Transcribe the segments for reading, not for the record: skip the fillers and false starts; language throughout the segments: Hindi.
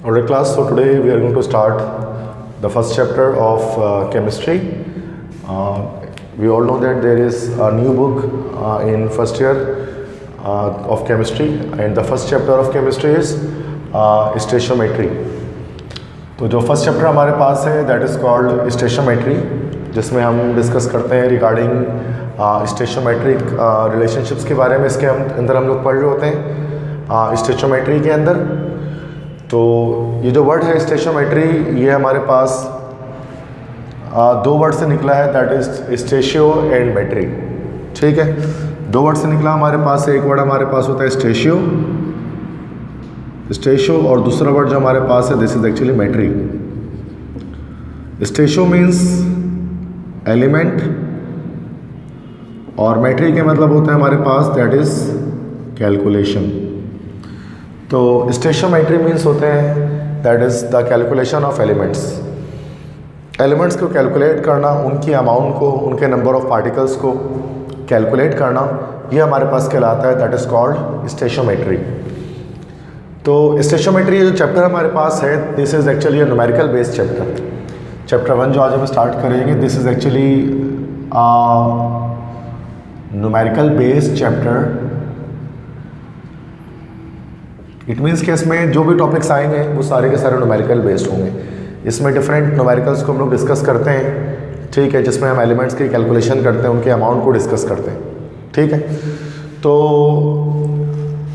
Alright class, so today we are going to start the first chapter of chemistry. We all know that there is a new book in first year of chemistry, and the first chapter of chemistry is stoichiometry. तो जो फर्स्ट चैप्टर हमारे पास है दैट इज़ कॉल्ड स्टेशियोमेट्री, जिसमें हम डिस्कस करते हैं रिगार्डिंग स्टेशियोमेट्रिक रिलेशनशिप्स के बारे में। इसके अंदर हम लोग पढ़ रहे होते हैं स्टेशियोमेट्री के अंदर। तो ये जो वर्ड है स्टेशियोमेट्री, ये हमारे पास दो वर्ड से निकला है, दैट इज स्टेशियो एंड मेट्री। ठीक है, दो वर्ड से निकला हमारे पास। एक वर्ड हमारे पास होता है स्टेशियो, और दूसरा वर्ड जो हमारे पास है this is actually metry. Stoichio means element और मेट्री के मतलब होता है हमारे पास दैट इज कैलकुलेशन। तो स्टेशियोमेट्री मीन्स होते हैं that is the calculation of elements. Elements को कैलकुलेट करना, उनकी अमाउंट को, उनके नंबर ऑफ पार्टिकल्स को कैलकुलेट करना, ये हमारे पास कहलाता है दैट इज़ कॉल्ड स्टेशियोमेट्री। तो स्टेशियोमेट्री जो चैप्टर हमारे पास है this is actually a numerical based chapter. Chapter 1 जो आज हम स्टार्ट करेंगे this is actually numerical based chapter. It means कि इसमें जो भी टॉपिक्स आएंगे वो सारे के सारे न्यूमेरिकल बेस्ड होंगे। इसमें डिफरेंट न्यूमेरिकल्स को हम लोग डिस्कस करते हैं, ठीक है, जिसमें हम एलिमेंट्स की कैलकुलेशन करते हैं, उनके अमाउंट को डिस्कस करते हैं। ठीक है, तो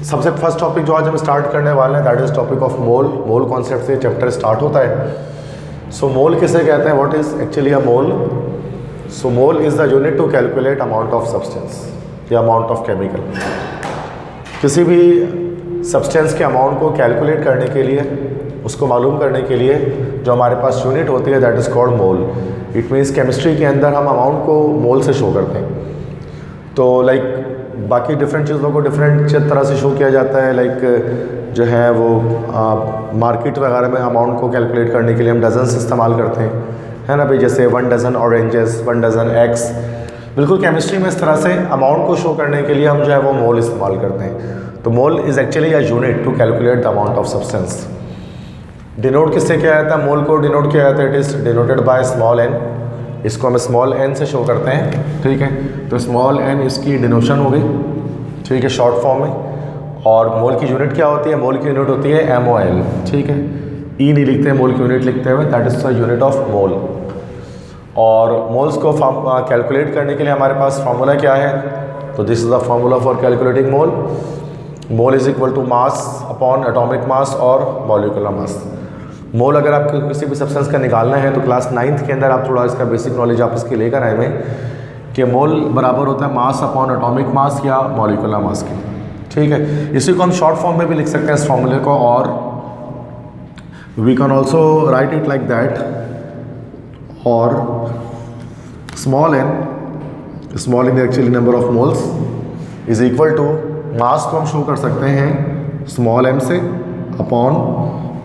सबसे फर्स्ट टॉपिक जो आज हम स्टार्ट करने वाले हैं that is topic of mole. Mole concept से चैप्टर स्टार्ट होता है। सो मोल किसे कहते हैं, what is actually a mole? So mole is the unit to calculate amount of substance या अमाउंट ऑफ केमिकल। किसी भी सब्सटेंस के अमाउंट को कैलकुलेट करने के लिए, उसको मालूम करने के लिए जो हमारे पास यूनिट होती है that is called mole. It means chemistry के अंदर हम अमाउंट को मोल से शो करते हैं। तो लाइक बाकी डिफरेंट चीज़ों को डिफरेंट तरह से शो किया जाता है। लाइक जो है वो मार्केट वगैरह में अमाउंट को कैलकुलेट करने के लिए हम डजन्स इस्तेमाल करते हैं, है ना भाई। जैसे 1 डज़न ऑरेंजेस, 1 डज़न एग्स। बिल्कुल केमिस्ट्री में इस तरह से अमाउंट को शो करने के लिए हम जो है वो मोल इस्तेमाल करते हैं। तो mole is actually a unit to calculate the amount of substance. Denote किससे किया जाता है? मोल को डिनोट किया जाता है, it is denoted by small N. इसको हम स्मॉल एन से शो करते हैं, ठीक है। तो स्मॉल एन इसकी डिनोशन हो गई, ठीक है, शॉर्ट फॉर्म में। और मोल की यूनिट क्या होती है? मोल की यूनिट होती है MOL, ठीक है। ई नहीं लिखते हैं मोल की यूनिट लिखते हुए, that is the unit of mole. और मोल्स को कैलकुलेट करने के लिए हमारे पास फार्मूला क्या है? तो this is the formula for calculating mole. Mole is equal to mass upon atomic mass और मॉलिक्यूलर मास। मोल अगर आपको किसी भी सब्सटेंस का निकालना है तो क्लास 9th के अंदर आप थोड़ा इसका बेसिक नॉलेज आप इसकी लेकर आए हैं कि मोल बराबर होता है मास अपॉन एटॉमिक मास या मॉलिक्यूलर मास के, ठीक है। इसी को हम शॉर्ट फॉर्म में भी लिख सकते हैं इस फॉर्मूले को, और we can also write it like that. और small n actually number of moles is equal to mass को हम शो कर सकते हैं स्मॉल m से अपॉन,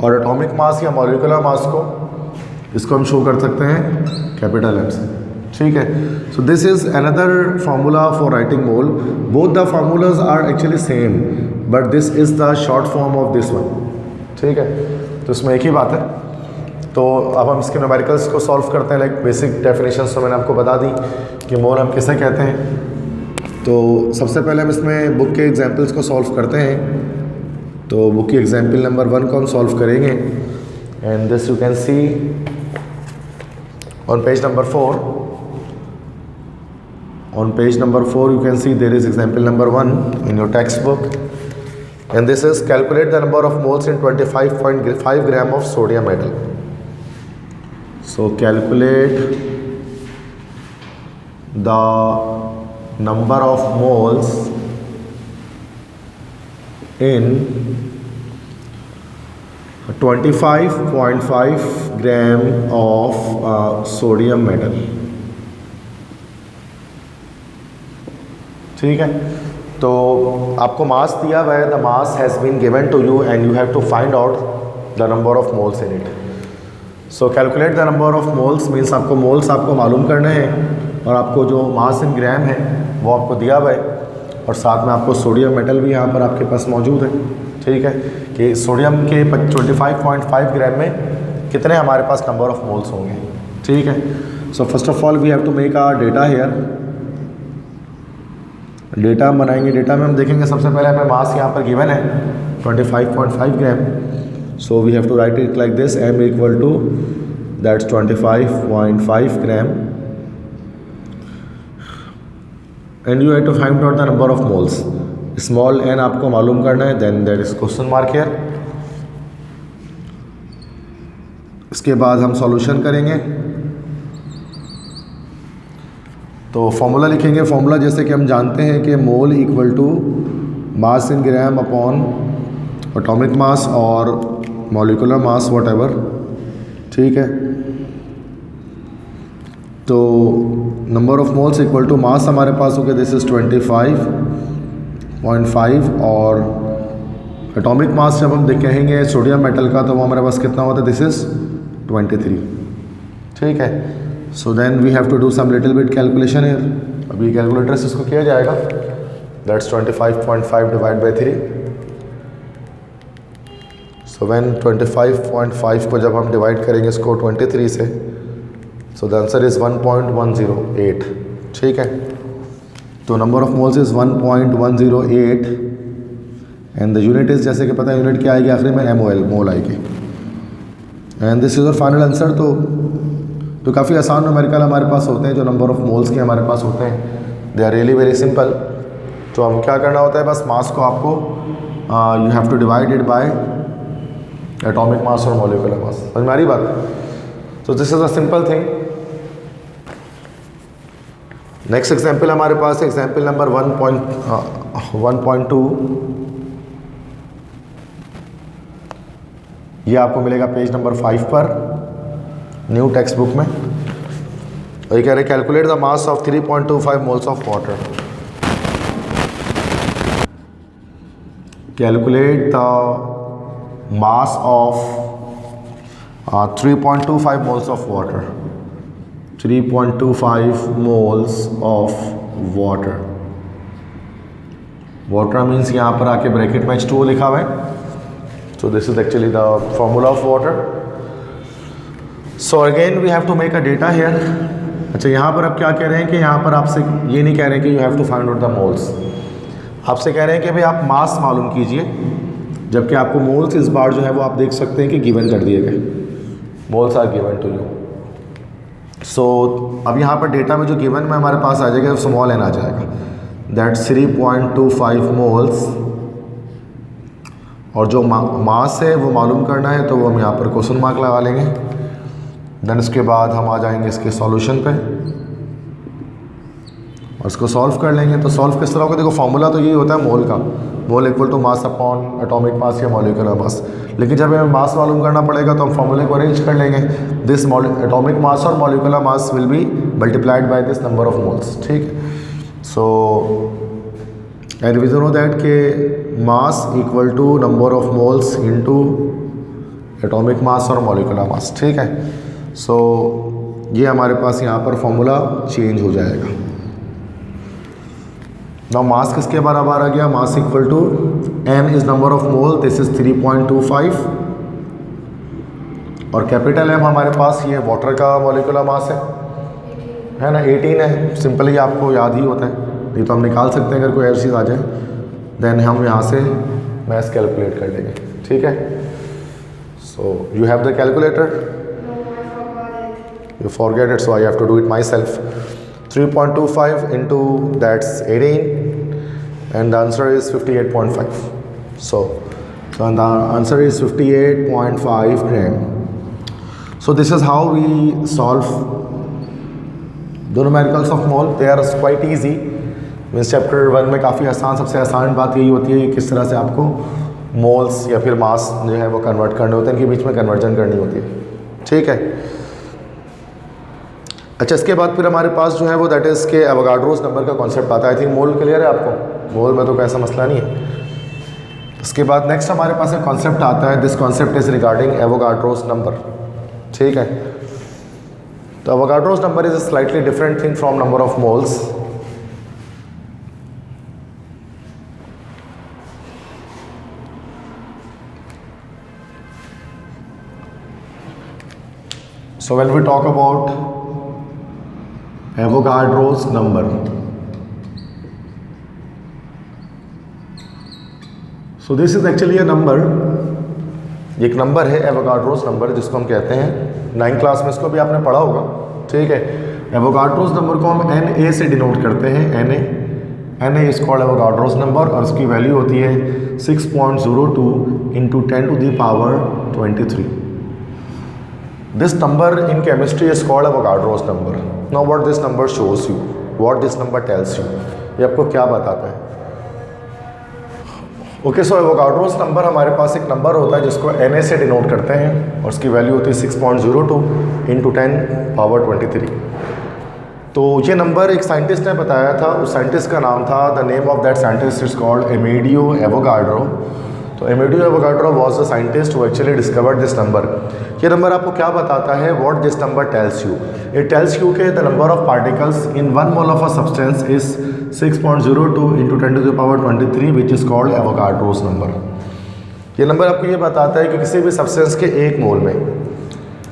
और एटॉमिक मास या मॉलिक्यूलर मास को इसको हम शो कर सकते हैं कैपिटल M से, ठीक है। So this is another formula for writing mole. Both the formulas are actually same but this is the short form of this one, ठीक है। तो इसमें एक ही बात है। तो अब हम इसके न्यूमेरिकल्स को सॉल्व करते हैं। लाइक बेसिक डेफिनेशंस तो मैंने आपको बता दी कि मोल हम किसे कहते हैं। तो सबसे पहले हम इसमें बुक के एग्जाम्पल्स को सॉल्व करते हैं। तो बुक की एग्जाम्पल नंबर 1 को हम सॉल्व करेंगे, and this you can see on page number 4। On page number 4 you can see there is example number 1 in your text book, and this is calculate the number of moles in 25.5 gram of sodium metal. So calculate the number of moles in 25.5 gram of sodium metal, ठीक है। तो आपको मास दिया हुआ है, the mass has been given to you and you have to find out the number of moles in it. So calculate the number of moles means आपको मोल्स आपको मालूम करने हैं, और आपको जो मास इन ग्राम है वो आपको दिया हुआ है, और साथ में आपको सोडियम मेटल भी यहाँ पर आपके पास मौजूद है, ठीक है, कि सोडियम के 25.5 ग्राम में कितने हमारे पास नंबर ऑफ मोल्स होंगे। ठीक है, so first of all we have to make our data here. Data हम बनाएंगे, डेटा में हम देखेंगे सबसे पहले हमें मास यहाँ पर गिवन है 25.5 gram. So we have to write it like this, m equal to that's 25.5 gram and you have to find out the number of moles. Small n आपको मालूम करना है, then there is question mark here. इसके बाद हम सॉल्यूशन करेंगे, तो फॉर्मूला लिखेंगे। फॉर्मूला जैसे कि हम जानते हैं कि mole equal to mass in gram upon atomic mass और मॉलिक्यूलर मास व्हाटएवर। ठीक है, तो number of moles equal to mass हमारे पास हो गया, दिस इज़ 25.5 और एटॉमिक मास जब हम कहेंगे सोडियम मेटल का तो वो हमारे पास कितना होता है, दिस इज़ 23। ठीक है, so then we have to do some little bit calculation here. अभी कैलकुलेटर से इसको किया जाएगा, that's 25.5 divide by 3। So when 25.5 को जब हम डिवाइड करेंगे इसको 23 से, सो द आंसर इज़ 1.108। ठीक है, तो number of moles is 1.108 and the unit is, जैसे कि पता है यूनिट क्या आएगी आखिरी में, MOL, मोल आएगी। एंड दिस इज़ और फाइनल आंसर। तो काफ़ी आसान न्यूमेरिकल हमारे पास होते हैं जो नंबर ऑफ मोल्स के हमारे पास होते हैं, they are really very simple. तो हम क्या करना होता है, बस मास को आपको you have to divide it by atomic mass और मॉलिक्यूलर मास। समझ में आ रही बात? तो this is a simple thing. Next example हमारे पास है एग्जाम्पल नंबर 1.2। ये आपको मिलेगा पेज नंबर 5 पर न्यू टेक्स्ट बुक में। और ये कह रहे calculate the mass of 3.25 moles of water. Calculate the mass of 3.25 moles of water. 3.25 moles of water. Water means यहाँ पर आके ब्रैकेट में H2O लिखा हुआ है। So this is actually the formula of water. So again we have to make a data here. अच्छा, यहाँ पर आप क्या कह रहे हैं कि यहाँ पर आपसे ये नहीं कह रहे हैं कि you have to find out the moles. आपसे कह रहे हैं कि भाई आप मास मालूम कीजिए, जबकि आपको मोल्स इस बार जो है वो आप देख सकते हैं कि गिवन कर दिए गए। Moles are given to you. So अब यहाँ पर डेटा में जो गिवन में हमारे पास आ जाएगा स्मॉल n आ जाएगा, दैट्स 3.25 मोल्स। और जो मास है वो मालूम करना है, तो वो हम यहाँ पर क्वेश्चन मार्क लगा लेंगे। देन इसके बाद हम आ जाएंगे इसके सॉल्यूशन पे और इसको सॉल्व कर लेंगे। तो सॉल्व किस तरह होगा, देखो फॉर्मूला तो यही होता है मोल का, mole equal to mass upon atomic mass या मॉलिक्यूलर मास। लेकिन जब हमें मास मालूम करना पड़ेगा तो हम फॉर्मूले को अरेंज कर लेंगे। दिस एटॉमिक मास और molecular mass will be multiplied by this number of moles. ठीक है, so and we know that के mass equal to number of moles into atomic mass और मॉलिक्यूलर मास। ठीक है, सो ये हमारे पास यहाँ पर फॉर्मूला चेंज हो जाएगा। नाउ मास किसके बराबर आ गया, mass equal to m is number of mole, this is 3.25 और कैपिटल M हमारे पास ये वाटर का मॉलिक्यूलर मास है ना, 18 है। सिंपली आपको याद ही होता है, नहीं तो हम निकाल सकते हैं अगर कोई ऐसी चीज़ आ जाए। देन हम यहाँ से मैथ कैलकुलेट कर लेंगे। ठीक है, सो you have the calculator, you forget it, so I have to do it myself. 3.25 into that's 18 and the answer is 58.5. So the answer is 58.5 gram. So this is how we solve the numericals of mole. They are quite easy. Means chapter 1 में काफ़ी आसान, सबसे आसान बात यही होती है कि किस तरह से आपको मोल्स या फिर मास जो है वो कन्वर्ट करने होते हैं, इनके बीच में कन्वर्जन करनी होती है। ठीक है, अच्छा इसके बाद फिर हमारे पास जो है वो दैट इज़ के एवोगाड्रोस नंबर का कॉन्सेप्ट आता है। आई थिंक मोल क्लियर है आपको, मोल में तो कोई ऐसा मसला नहीं है। इसके बाद नेक्स्ट हमारे पास एक कॉन्सेप्ट आता है, this concept is regarding Avogadro's number. ठीक है, तो Avogadro's number is a slightly different thing from number of moles. So when we talk about Avogadro's number, so this is actually a number, एक नंबर है एवोगाड्रोस नंबर जिसको हम कहते हैं, 9th क्लास में इसको भी आपने पढ़ा होगा, ठीक है। एवोगाड्रोस नंबर को हम Na से डिनोट करते हैं, Na is called Avogadro's number, और उसकी वैल्यू होती है 6.02 × 10⁻23। This number in chemistry is called Avogadro's number. Now what this number shows you, what this number tells you, ये आपको क्या बताता है? ओके, सो एवोगाड्रोस नंबर हमारे पास एक नंबर होता है जिसको Na से डिनोट करते हैं, और उसकी वैल्यू होती है 6.02 × 10⁻23। तो ये नंबर एक साइंटिस्ट ने बताया था, उस साइंटिस्ट का नाम था, the name of that scientist is called Amedeo Avogadro. तो Amedeo Avogadro was the scientist who actually discovered this number. ये नंबर आपको क्या बताता है? What this number tells you, it tells you के the number of particles in 1 mole of a substance is 6.02 × 10⁻23 which is called Avogadro's number. ये नंबर आपको ये बताता है कि किसी भी सब्सटेंस के 1 मोल में,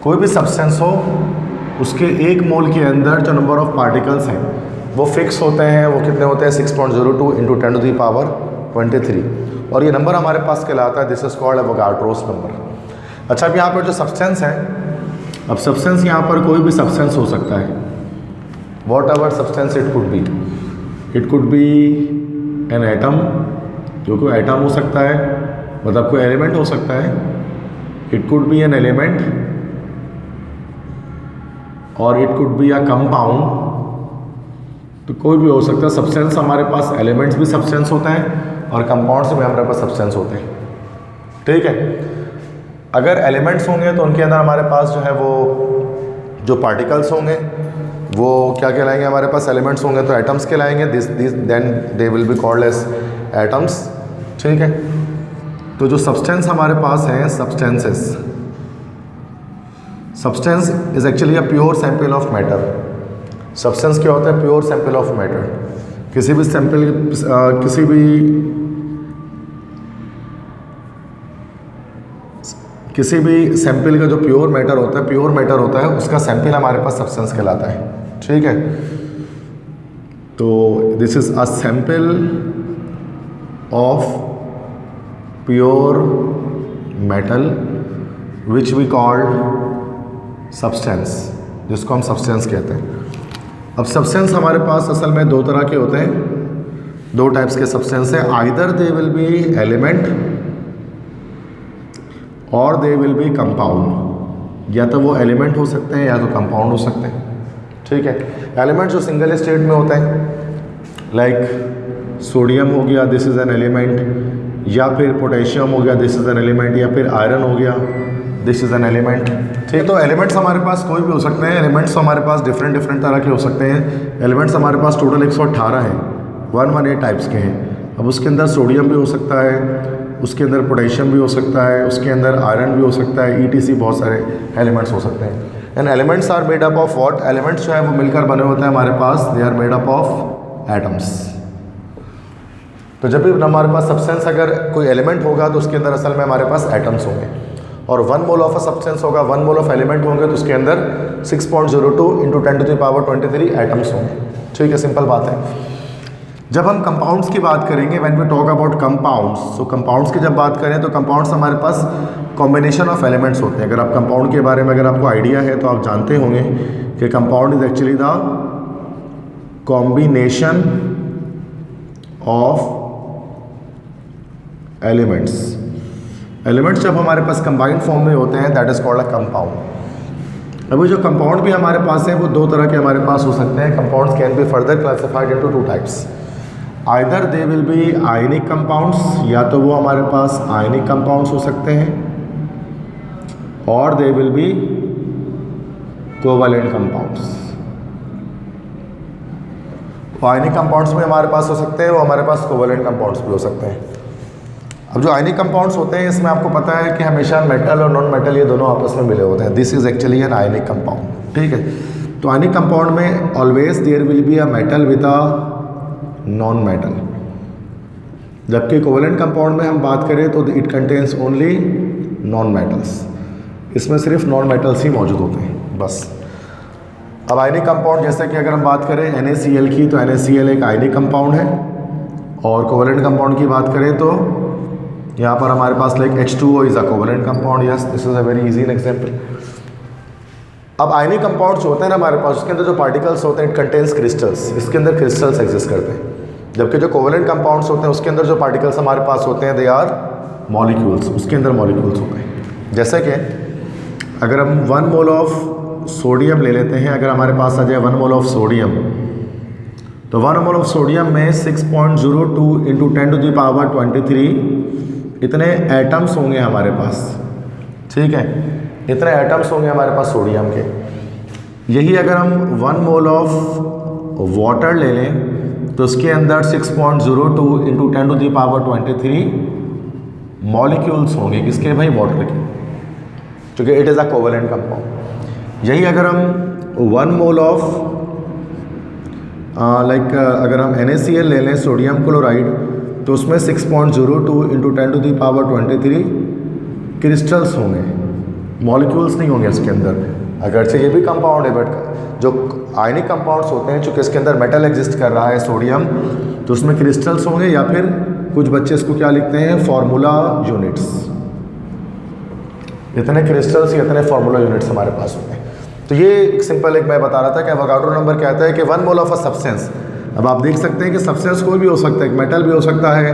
कोई भी सब्सटेंस हो उसके 1 मोल के अंदर जो नंबर ऑफ पार्टिकल्स हैं वो फिक्स होते हैं। वो कितने होते हैं? 6.02 × 10⁻23, और ये नंबर हमारे पास कहलाता है, this is called Avogadro's number. अच्छा, अब यहाँ पर जो सब्सटेंस है, अब सब्सटेंस यहाँ पर कोई भी सब्सटेंस हो सकता है, what ever substance it could be an atom, जो कोई एटम हो सकता है, मतलब कोई एलिमेंट हो सकता है, it could be an element, और it could be a compound. तो कोई भी हो सकता है। सब्सटेंस हमारे पास, एलिमेंट्स भी सब्सटेंस होते हैं और कंपाउंड्स भी हमारे पास सब्सटेंस होते हैं, ठीक है। अगर एलिमेंट्स होंगे तो उनके अंदर हमारे पास जो है वो जो पार्टिकल्स होंगे वो क्या कहलाएंगे? हमारे पास एलिमेंट्स होंगे तो एटम्स कहलाएंगे, then they will be called as atoms, ठीक है। तो जो सब्सटेंस हमारे पास हैं, substance is actually a pure sample of matter. Substance क्या होता है? Pure sample of matter. किसी भी सैंपल का जो प्योर मैटर होता है, उसका सैंपल हमारे पास सब्सटेंस कहलाता है, ठीक है। तो this is a sample of pure metal which we called substance, जिसको हम सब्सटेंस कहते हैं। अब सब्सटेंस हमारे पास असल में 2 तरह के होते हैं, 2 टाइप्स के सब्सटेंस हैं। Either they will B element और दे विल बी कंपाउंड। या तो वो एलिमेंट हो सकते हैं या तो कंपाउंड हो सकते हैं, ठीक है। एलिमेंट जो सिंगल स्टेट में होते हैं, लाइक सोडियम हो गया, दिस इज़ एन एलिमेंट, या फिर पोटेशियम हो गया, दिस इज़ एन एलिमेंट, या फिर आयरन हो गया, दिस इज़ एन एलिमेंट, ठीक है। तो एलिमेंट्स हमारे पास कोई भी हो सकते हैं। एलिमेंट्स हमारे पास डिफरेंट तरह के हो सकते हैं। एलिमेंट्स हमारे पास टोटल 118 हैं, 118 टाइप्स के हैं। अब उसके अंदर सोडियम भी हो सकता है, उसके अंदर पोटेशियम भी हो सकता है, उसके अंदर आयरन भी हो सकता है, ETC बहुत सारे एलिमेंट्स हो सकते हैं। And elements are made up of what? Elements जो है वो मिलकर बने होते हैं हमारे पास, they are made up of atoms. तो जब भी हमारे पास सब्सटेंस, अगर कोई एलिमेंट होगा तो उसके अंदर असल में हमारे पास एटम्स होंगे, और 1 मोल ऑफ अ सब्सटेंस होगा, 1 मोल ऑफ एलिमेंट होंगे तो उसके अंदर 6.02 × 10⁻23 एटम्स होंगे, ठीक है। सिंपल बात है। जब हम कंपाउंड्स की बात करेंगे, when we talk about compounds, तो कंपाउंड्स की जब बात करें तो कंपाउंड्स हमारे पास कॉम्बिनेशन ऑफ एलिमेंट्स होते हैं। अगर आप कंपाउंड के बारे में अगर आपको आइडिया है तो आप जानते होंगे कि compound is actually the combination of elements जब हमारे पास कंबाइंड फॉर्म में होते हैं, that is called a compound. अभी जो कंपाउंड भी हमारे पास हैं वो 2 तरह के हमारे पास हो सकते हैं। Compounds can be further classified into 2 types. Either they will B ionic compounds, या तो वो हमारे पास आयनिक कंपाउंड्स हो सकते हैं, और दे will B covalent compounds. Ionic compounds भी हमारे पास हो सकते हैं, वो हमारे पास कोवैलेंट कंपाउंड्स भी हो सकते हैं। अब जो आयनिक कंपाउंड्स होते हैं, इसमें आपको पता है कि हमेशा मेटल और नॉन मेटल ये दोनों आपस में मिले होते हैं। This is actually an ionic compound, ठीक है। तो आयनिक कंपाउंड में always there will be a metal with a non metal, जबकि कोवैलेंट कंपाउंड में हम बात करें तो it contains only non metals. इसमें सिर्फ नॉन मेटल्स ही मौजूद होते हैं, बस। अब आयनिक कंपाउंड जैसे कि अगर हम बात करें NaCl की, तो NaCl एक आयनिक कंपाउंड है, और कोवेलेंट कंपाउंड की बात करें तो यहाँ पर हमारे पास like H2O is a covalent compound. Yes, this is a very easy example. अब आयनिक कंपाउंड जो होते हैं ना हमारे पास, उसके अंदर जो पार्टिकल्स होते हैं इट कंटेन्स क्रिस्टल्स, इसके अंदर क्रिस्टल्स एग्जिस्ट करते हैं। जबकि जो कोवेलेंट कंपाउंड्स होते हैं उसके अंदर जो पार्टिकल्स हमारे पास होते हैं दे आर मॉलिक्यूल्स, उसके अंदर मॉलिक्यूल्स होते हैं। जैसे कि अगर हम 1 मोल ऑफ सोडियम ले लेते हैं, अगर हमारे पास आ जाए 1 मोल ऑफ सोडियम, तो 1 मोल ऑफ सोडियम में 6.02 × 10⁻23 इतने एटम्स होंगे हमारे पास, ठीक है, इतने एटम्स होंगे हमारे पास सोडियम के। यही अगर हम 1 मोल ऑफ वाटर ले लें तो उसके अंदर 6.02 × 10⁻23 मॉलिक्यूल्स होंगे, किसके भाई, वाटर के, क्योंकि it is a covalent compound. यही अगर हम 1 मोल ऑफ अगर हम NaCl ले लें, सोडियम क्लोराइड, तो उसमें 6.02 × 10⁻23 क्रिस्टल्स होंगे, मॉलिक्यूल्स नहीं होंगे इसके अंदर। अगरचे ये भी कंपाउंड है, बट जो आयनिक कंपाउंड्स होते हैं चूँकि इसके अंदर मेटल एग्जिस्ट कर रहा है सोडियम, तो उसमें क्रिस्टल्स होंगे, या फिर कुछ बच्चे इसको क्या लिखते हैं, फार्मूला यूनिट्स। इतने क्रिस्टल्स या इतने फार्मूला यूनिट्स हमारे पास होते हैं। तो ये एक सिंपल एक मैं बता रहा था कि एवोगाड्रो नंबर कहता है कि 1 मोल ऑफ अ सब्सटेंस। अब आप देख सकते हैं कि सब्सटेंस कोई भी हो सकता है, एक मेटल भी हो सकता है,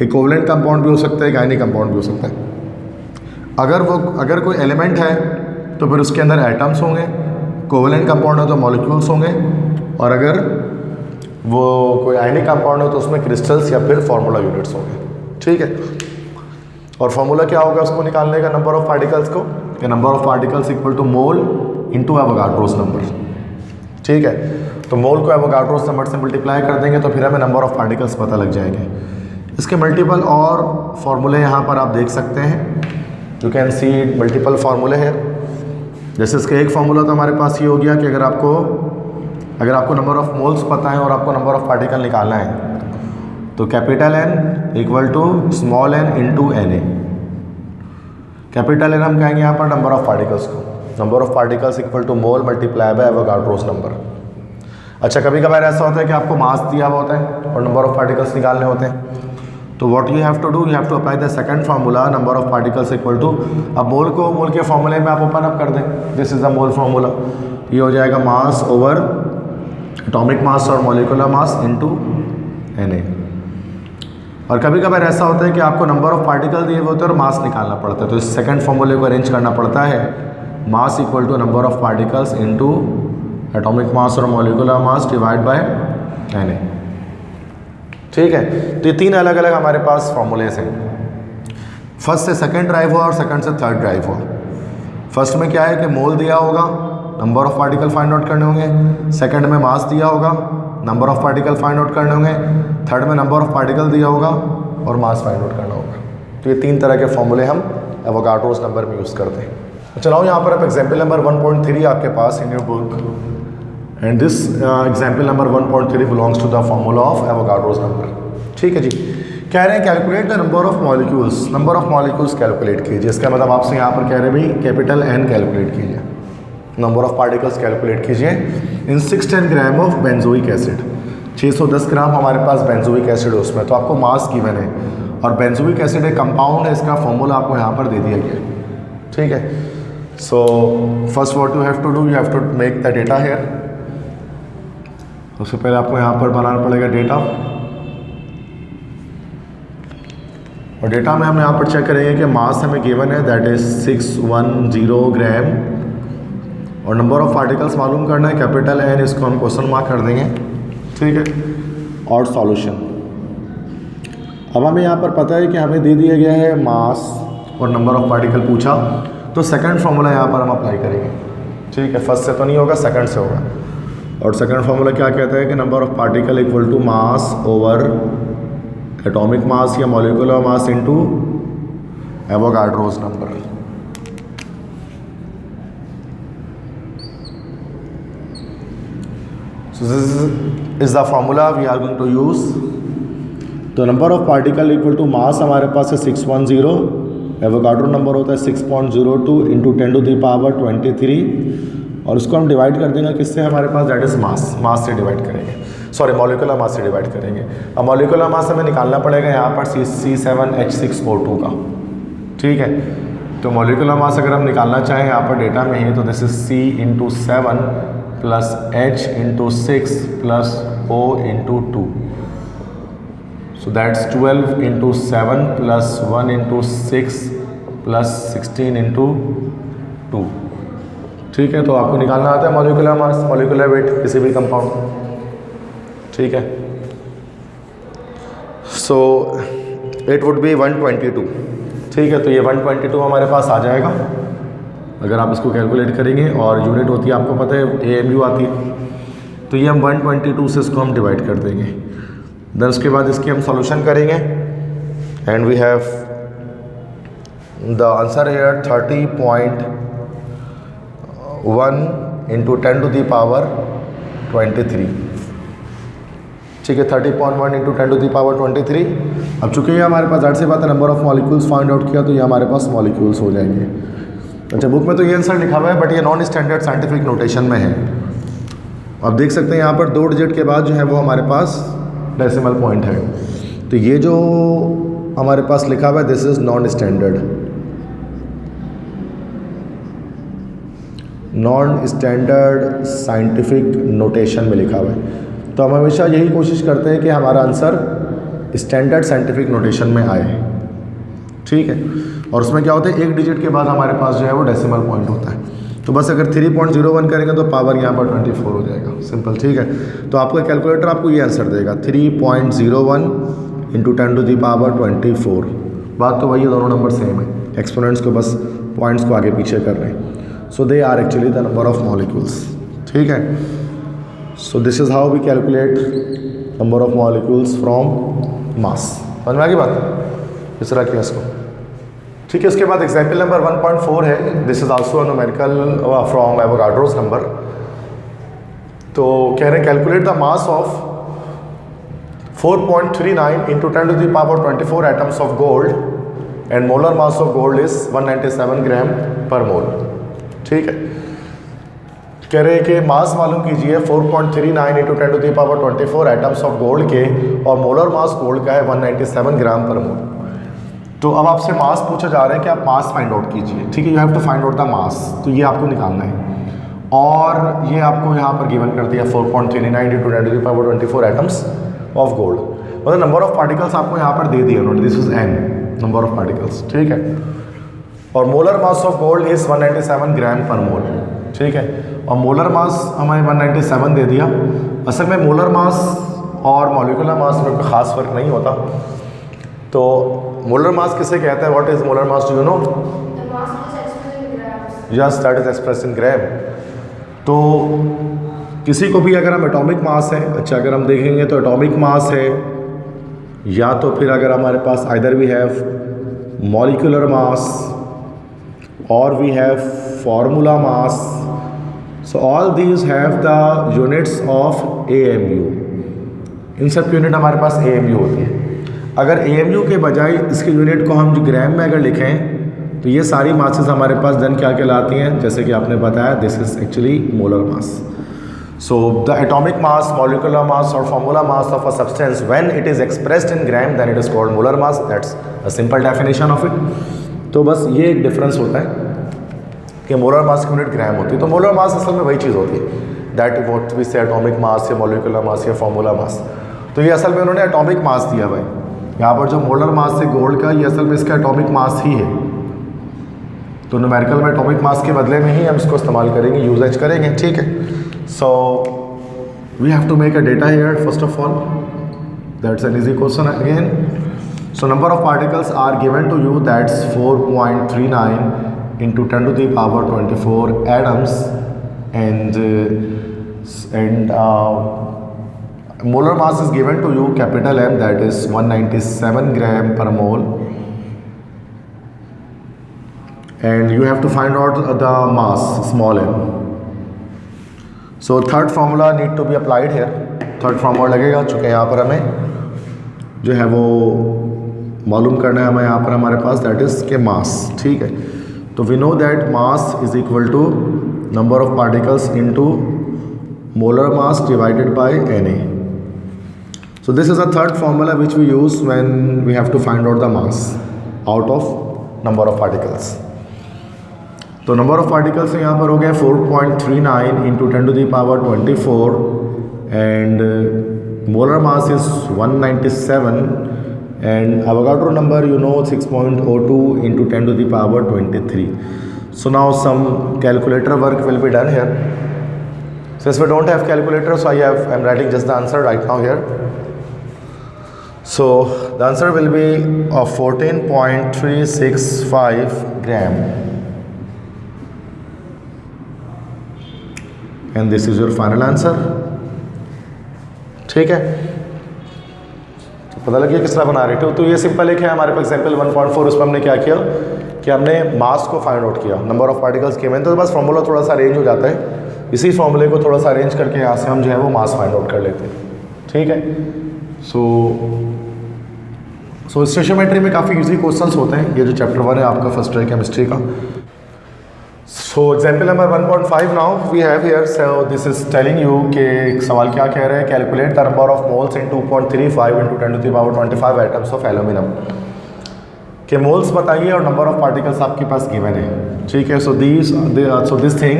एक कोवेलेंट कंपाउंड भी हो सकता है, एक आयनिक कंपाउंड भी हो सकता है। अगर कोई एलिमेंट है तो फिर उसके अंदर एटम्स होंगे, कोवेलेंट कंपाउंड हो तो मॉलिक्यूल्स होंगे, और अगर वो कोई आयनिक कंपाउंड हो तो उसमें क्रिस्टल्स या फिर फार्मूला यूनिट्स होंगे, ठीक है। और फार्मूला क्या होगा उसको निकालने का, नंबर ऑफ पार्टिकल्स को, कि number of particles equal to mole into Avogadro's number, ठीक है। तो मोल को एवोगाड्रोस नंबर से मल्टीप्लाई कर देंगे तो फिर हमें नंबर ऑफ पार्टिकल्स पता लग जाएंगे। इसके मल्टीपल और फार्मूले यहाँ पर आप देख सकते हैं, यू कैन सी मल्टीपल फार्मूले हैं। जैसे इसका एक फार्मूला तो हमारे पास ये हो गया कि अगर आपको नंबर ऑफ मोल्स पता है और आपको नंबर ऑफ पार्टिकल निकालना है, तो capital N equal to small n into Na। Capital N हम कहेंगे यहाँ पर नंबर ऑफ पार्टिकल्स को, number of particles equal to mole multiply by Avogadro's number. अच्छा, कभी कभार ऐसा होता है कि आपको मास दिया हुआ होता है और नंबर ऑफ पार्टिकल्स निकालने होते हैं, तो what you have to do, you have to apply the second formula, number of particles equal to, अब मोल को मोल के फार्मूले में आप ओपन अप कर दें, this is the mole formula, ये हो जाएगा मास ओवर एटॉमिक मास और मॉलिक्यूलर मास इनटू Na। और कभी कभार ऐसा होता है कि आपको नंबर ऑफ पार्टिकल दिए हुए होते हैं और मास निकालना पड़ता है, तो इस सेकंड फार्मूले को अरेंज करना पड़ता है, mass equal to number of particles into atomic mass और molecular mass divide by Na, ठीक है। तो ये 3 अलग अलग हमारे पास फार्मूलेस हैं। फर्स्ट से सेकंड ड्राइव हुआ और सेकंड से थर्ड ड्राइव हुआ। फर्स्ट में क्या है कि मोल दिया होगा, number of particle find out करने होंगे, सेकंड में मास दिया होगा, number of particle find out करने होंगे, थर्ड में नंबर ऑफ पार्टिकल दिया होगा और मास फाइंड आउट करना होगा। तो ये 3 तरह के फॉर्मूले हम एवोगाड्रोस नंबर में यूज़ करते हैं। चलाओ यहाँ पर आप एग्जाम्पल नंबर 1.3 आपके पास in your book, and this example number 1.3 belongs to the formula of Avogadro's number, ठीक है जी। कह रहे हैं calculate the number of molecules, number of molecules calculate कीजिए। इसका मतलब आपसे यहाँ पर कह रहे हैं भाई कैपिटल N कैलकुलेट कीजिए, नंबर ऑफ पार्टिकल्स कैलकुलेट कीजिए इन 610 ग्राम ऑफ बेंजोइक एसिड। 610 ग्राम हमारे पास बेंजोइक एसिड है उसमें, तो आपको मास गिवन है, और बेंजोइक एसिड एक कंपाउंड है, इसका फॉर्मूला आपको यहाँ पर दे दिया गया, ठीक है। So first what you have to do, you have to make the data here. सबसे पहले आपको यहाँ पर बनाना पड़ेगा डेटा, और डेटा में हम यहाँ पर चेक करेंगे कि मास हमें गिवन है दैट इज 610 ग्राम, और नंबर ऑफ पार्टिकल्स मालूम करना है कैपिटल N, इसको हम क्वेश्चन मार्क कर देंगे, ठीक है। और सॉल्यूशन, अब हमें यहाँ पर पता है कि हमें दे दिया गया है मास और नंबर ऑफ पार्टिकल पूछा, तो सेकंड फार्मूला यहाँ पर हम अप्लाई करेंगे, ठीक है। फर्स्ट से तो नहीं होगा, सेकंड से होगा। और सेकंड फार्मूला क्या कहता है कि number of particle equal to mass over atomic mass या molecular mass into Avogadro's number. So this is the formula we are going to use। तो number of particle equal to mass हमारे पास है 610 एवोगाड्रो नंबर होता है 6.02 इंटू 10⁻23 और उसको हम डिवाइड कर देंगे किससे, हमारे पास दैट इज़ मास से डिवाइड करेंगे, सॉरी मॉलिक्यूलर मास से डिवाइड करेंगे। अब मॉलिक्यूलर मास हमें निकालना पड़ेगा यहाँ पर C7H6O2 का, ठीक है। तो मॉलिक्यूलर मास अगर हम निकालना चाहें यहाँ पर डेटा में ही, तो this is C into 7 plus H into 6 plus O into 2, so that's 12 into 7 plus 1 into 6 plus 16 into 2, ठीक है। तो आपको निकालना आता है मॉलिक्यूलर मास, मॉलिक्यूलर वेट किसी भी कंपाउंड, ठीक है। सो इट वुड बी 122, ठीक है। तो ये 122 हमारे पास आ जाएगा अगर आप इसको कैलकुलेट करेंगे, और यूनिट होती है आपको पता है AMU आती है, तो ये हम 122 से इसको हम डिवाइड कर देंगे। देन उसके बाद इसकी हम सॉल्यूशन करेंगे and we have the answer here 30.1 into 10⁻23, ठीक है। 30.1 इंटू 10⁻23। अब चूंकि ये हमारे पास ज़ाहिर सी बात है number of molecules find out किया, तो ये हमारे पास मॉलिक्यूल्स हो जाएंगे। अच्छा, बुक में तो ये आंसर लिखा हुआ है बट ये नॉन स्टैंडर्ड साइंटिफिक नोटेशन में है। अब देख सकते हैं यहाँ पर 2 डिजिट के बाद जो है वो हमारे पास डेसिमल पॉइंट है, तो ये जो हमारे पास लिखा हुआ है this is non standard scientific notation में लिखा हुआ है। तो हम हमेशा यही कोशिश करते हैं कि हमारा आंसर स्टैंडर्ड साइंटिफिक नोटेशन में आए, ठीक है। और उसमें क्या होता है, 1 डिजिट के बाद हमारे पास जो है वो डेसिमल पॉइंट होता है। तो बस अगर 3.01 करेंगे तो पावर यहाँ पर 24 हो जाएगा, सिंपल, ठीक है। तो आपका कैलकुलेटर आपको ये आंसर देगा 3.01 इंटू 10⁻24। बात तो वही है, दोनों नंबर सेम है, एक्सपोनेंट्स को बस पॉइंट्स को आगे पीछे कर रहे हैं। So they are actually the number of molecules, ठीक है। So this is how we calculate number of molecules from mass. समझ में आ गई बात, इस तरह किया इसको, ठीक है। उसके बाद एग्जाम्पल नंबर 1.4 है, this is also numerical from Avogadro's number. तो कह रहे हैं calculate the mass of 4.39 into 10⁻24 atoms of gold and molar mass of gold is 197 ग्राम पर मोल, ठीक है। कह रहे हैं कि मास मालूम कीजिए 4.39 इंटू 10⁻24 एटम्स ऑफ गोल्ड के, और मोलर मास गोल्ड का है 197 ग्राम पर मोल। तो अब आपसे मास पूछा जा रहा है कि आप मास फाइंड आउट कीजिए, ठीक है। You have to find out the mass, तो ये आपको निकालना है, और ये आपको यहाँ पर गिवन कर दिया 4.39 इंटू 10⁻24 एटम्स ऑफ गोल्ड, मतलब नंबर ऑफ पार्टिकल्स आपको यहाँ पर दे दिए उन्होंने, this is n number of particles, ठीक है। और molar mass of gold is 197 ग्राम पर मोल, ठीक है। और मोलर मास हमें 197 दे दिया। असल में मोलर मास और मॉलिक्यूलर मास में कोई ख़ास फर्क नहीं होता। तो मोलर मास किसे कहते हैं, what is molar mass, do you know? Yes, that is express in gram. तो किसी को भी अगर हम एटॉमिक मास है, अच्छा अगर हम देखेंगे तो एटॉमिक मास है, या तो फिर अगर हमारे पास either we have molecular mass और we have formula mass, so all these have the units of AMU। इन सब की यूनिट हमारे पास AMU होती है। अगर AMU के बजाय इसकी यूनिट को हम जो ग्राम में अगर लिखें तो ये सारी मासेस हमारे पास देन क्या कहलाती हैं, जैसे कि आपने बताया this is actually molar mass. So the atomic mass, molecular mass और formula mass of a substance when it is expressed in gram then it is called molar mass, that's a simple definition of it. तो बस ये एक डिफरेंस होता है कि मोलर मास की यूनिट ग्राम होती है। तो मोलर मास असल में वही चीज़ होती है, दैट व्हाट वी से एटॉमिक मास या मॉलिक्यूलर मास या फार्मूला मास। तो ये असल में उन्होंने एटॉमिक मास दिया हुआ है। यहाँ पर जो मोलर मास है गोल्ड का, ये असल में इसका एटॉमिक मास ही है। तो न्यूमेरिकल में एटॉमिक मास के बदले में ही हम इसको इस्तेमाल करेंगे, यूजेज करेंगे, ठीक है। So we have to make a data here first of all, that's an easy question again. So number of particles are given to you, that's 4.39 into 10⁻24 atoms and molar mass is given to you capital M, that is 197 gram per mole, and you have to find out the mass small m. So third formula need to be applied here, third formula लगेगा, चूँकि यहाँ पर हमें जो है वो मालूम करना है हमें यहाँ पर हमारे पास, दैट इज़ के मास। ठीक है, तो we know that mass is equal to number of particles into molar mass divided by Na। So this is a third formula which we use when we have to find out the mass out of number of particles. तो नंबर ऑफ पार्टिकल्स यहाँ पर हो गया 4.39 into 10 to the power 24 and molar mass is 197 and Avogadro number you know 6.02 into 10 to the power 23. So now some calculator work will be done here. Since we don't have calculator, so I'm writing just the answer right now here. So the answer will be of 14.365 gram, and this is your final answer. ठीक है, तो पता लग गया किस तरह बना रहे थे। तो ये सिंपल एक है हमारे पास एग्जाम्पल 1.4, उसमें हमने क्या किया कि हमने मास को फाइंड आउट किया, नंबर ऑफ पार्टिकल्स किए, तो बस फॉर्मूला थोड़ा सा अरेंज हो जाता है, इसी फॉर्मूले को थोड़ा सा अरेंज करके यहाँ से हम जो है वो मास फाइंड आउट कर लेते हैं। ठीक है, सो स्टेशियोमेट्री में काफ़ी इजी क्वेश्चंस होते हैं। ये जो चैप्टर 1 है आपका फर्स्ट है केमिस्ट्री का। So example number 1.5 now we have here. So this is telling you कि सवाल क्या कह रहे हैं, calculate the number of moles in 2.35 into 10 to the power 25 atoms of aluminium. के मोल्स बताइए और नंबर ऑफ पार्टिकल्स आपके पास गिवन है। ठीक है, so this thing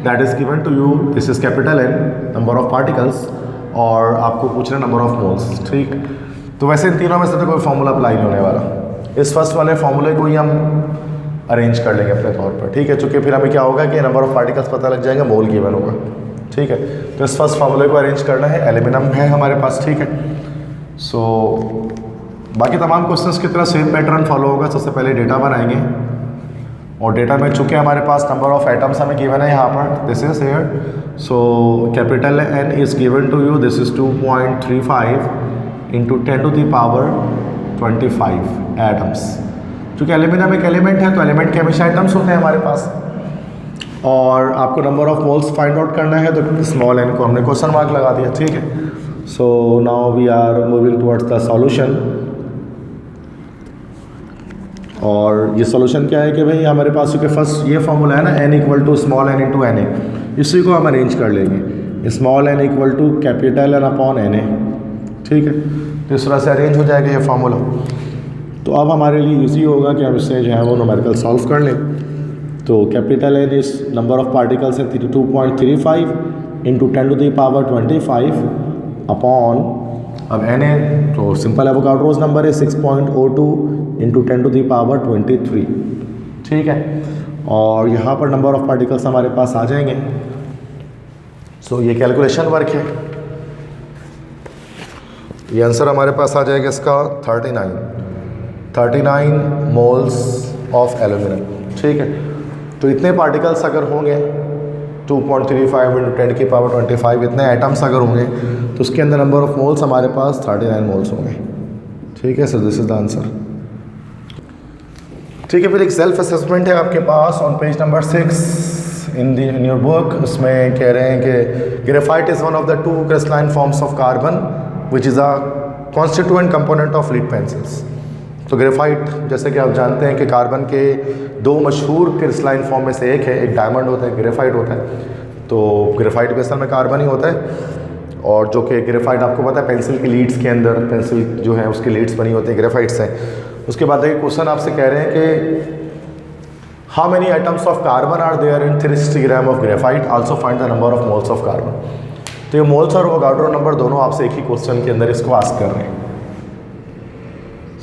that is given to you, this is capital N number of particles, और आपको पूछ रहे नंबर ऑफ मोल्स। ठीक, तो वैसे इन तीनों में से तो कोई फॉर्मूला अप्लाई नहीं होने वाला, इस फर्स्ट वाले फॉर्मूले को ही हम अरेंज कर लेंगे अपने तौर पर। ठीक है, चूँकि फिर हमें क्या होगा कि नंबर ऑफ पार्टिकल्स पता लग जाएगा, मोल गिवन होगा। ठीक है, तो इस फर्स्ट फॉर्मूले को अरेंज करना है, एल्यूमिनियम है हमारे पास। ठीक है, सो बाकी तमाम क्वेश्चंस की तरह सेम पैटर्न फॉलो होगा। सबसे पहले डेटा बनाएंगे, और डेटा में चूँकि हमारे पास नंबर ऑफ एटम्स हमें गिवन है यहाँ पर, this is here. So capital N is given to you, this is 2.35 into 10 to the power 25 atoms. चूँकि एल्यूमिनियम एक एलिमेंट है, तो एलिमेंट के हमेशा एटम्स होते हैं हमारे पास, और आपको number of moles find out करना है, तो स्मॉल n को हमने क्वेश्चन मार्क लगा दिया। ठीक है, so now we are moving towards the solution. और ये सॉल्यूशन क्या है कि भाई हमारे पास चूँकि फर्स्ट ये फॉर्मूला है ना, n equal to small n into Na, इसी को हम अरेंज कर लेंगे, small n equal to capital N upon Na। ठीक है, तो इस तरह से अरेंज हो जाएगा ये फार्मूला। तो अब हमारे लिए इजी होगा कि हम इससे जो है वो न्यूमेरिकल सॉल्व कर लें। तो कैपिटल N इस नंबर ऑफ पार्टिकल्स है 2.35 into 10 to the power 25 upon, अब Na तो सिंपल एवोगाड्रोस नंबर है 6.02 इंटू 10 to the power 23। ठीक है, और यहाँ पर नंबर ऑफ पार्टिकल्स हमारे पास आ जाएंगे। सो ये कैलकुलेशन वर्क है, ये आंसर हमारे पास आ जाएगा इसका 39 मोल्स ऑफ एल्यूमिनियम। ठीक है, तो इतने पार्टिकल्स अगर होंगे 2.35 इंटू 10 की पावर 25, इतने एटम्स अगर होंगे, तो उसके अंदर नंबर ऑफ मोल्स हमारे पास 39 मोल्स होंगे। ठीक है, so this is the answer. ठीक है, फिर एक सेल्फ असेसमेंट है आपके pass on page number 6 in your book. उसमें कह रहे हैं कि graphite is one of the 2 crystalline forms of carbon which is a constituent component of lead pencils. तो ग्रेफाइट जैसे कि आप जानते हैं कि कार्बन के 2 मशहूर क्रिस्टलाइन फॉर्म में से एक है, एक डायमंड होता है, ग्रेफाइट होता है। तो ग्रेफाइट भी असल में कार्बन ही होता है, और जो कि ग्रेफाइट आपको पता है पेंसिल की लीड्स के अंदर, पेंसिल जो है उसकी लीड्स बनी होती है ग्रेफाइट से। उसके बाद एक क्वेश्चन आपसे कह रहे हैं कि how many atoms of carbon are there in 360 gram of graphite, also find the number of moles of carbon. तो ये मोल्स और एवोगाड्रो नंबर दोनों आपसे एक ही क्वेश्चन के अंदर इसको आस्क कर रहे हैं।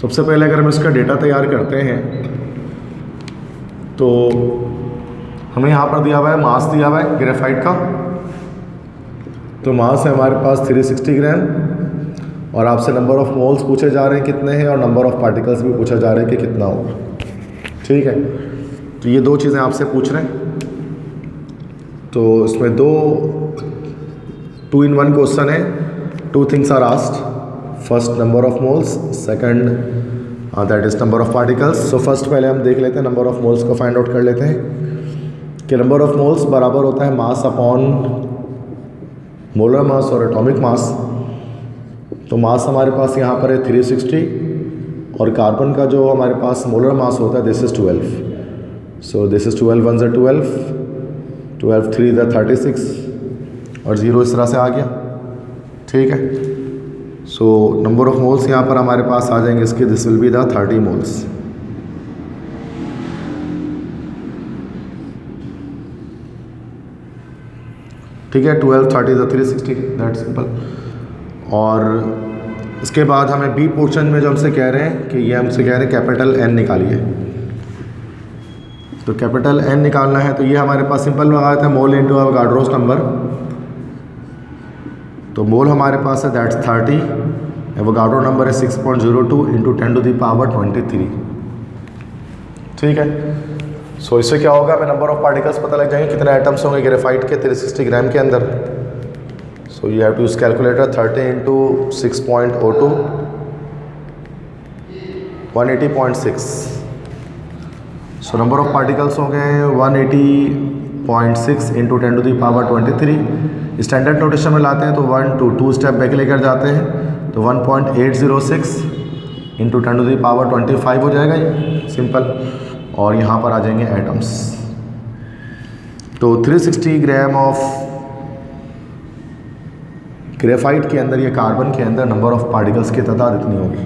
सबसे पहले अगर हम इसका डेटा तैयार करते हैं, तो हमें यहाँ पर दिया हुआ है मास दिया हुआ है ग्रेफाइट का, तो मास है हमारे पास 360 ग्राम, और आपसे नंबर ऑफ मोल्स पूछे जा रहे हैं कितने हैं, और नंबर ऑफ पार्टिकल्स भी पूछा जा रहा है कि कितना होगा। ठीक है, तो ये 2 चीज़ें आपसे पूछ रहे हैं। तो इसमें 2 in 1 क्वेश्चन है, 2 things are asked, first number of moles, second that is number of particles. So first पहले हम देख लेते हैं, नंबर ऑफ मोल्स को फाइंड आउट कर लेते हैं कि नंबर ऑफ मोल्स बराबर होता है मास अपॉन मोलर मास और एटॉमिक मास। तो मास हमारे पास यहाँ पर है 360, और कार्बन का जो हमारे पास मोलर मास होता है this is 12. So this is 12 1 12, 12 3 36 और 0 इस तरह से आ गया. ठीक है. सो नंबर ऑफ मोल्स यहाँ पर हमारे पास आ जाएंगे इसके, this will be the 30 moles. ठीक है. 12 30 360, दैट सिंपल. और इसके बाद हमें बी पोर्शन में जो हमसे कह रहे हैं कि ये हमसे कह रहे हैं कैपिटल एन निकालिए. तो कैपिटल एन निकालना है तो ये हमारे पास सिंपल लगाया था मोल इंटू अवोगाड्रोस नंबर. तो मोल हमारे पास है दैट्स 30, एवोगाड्रो नंबर है 6.02 इंटू 10 टू द पावर 23. ठीक है. सो इससे क्या होगा, हमें नंबर ऑफ पार्टिकल्स पता लग जाएंगे, कितने एटम्स होंगे ग्रेफाइट के 360 ग्राम के अंदर. So you have to use calculator. 30 into 6.02 180.6. So number of particles हो गए 180.6 into 10 to the power 23. Standard notation में लाते हैं तो 1 to 2 स्टेप बैक लेकर जाते हैं तो 1.806 इंटू 10 टू द पावर 25 हो जाएगा ये सिंपल. और यहाँ पर आ जाएंगे एटम्स. तो 360 ग्राम ऑफ ग्रेफाइट के अंदर, ये कार्बन के अंदर नंबर ऑफ पार्टिकल्स की तादाद इतनी होगी.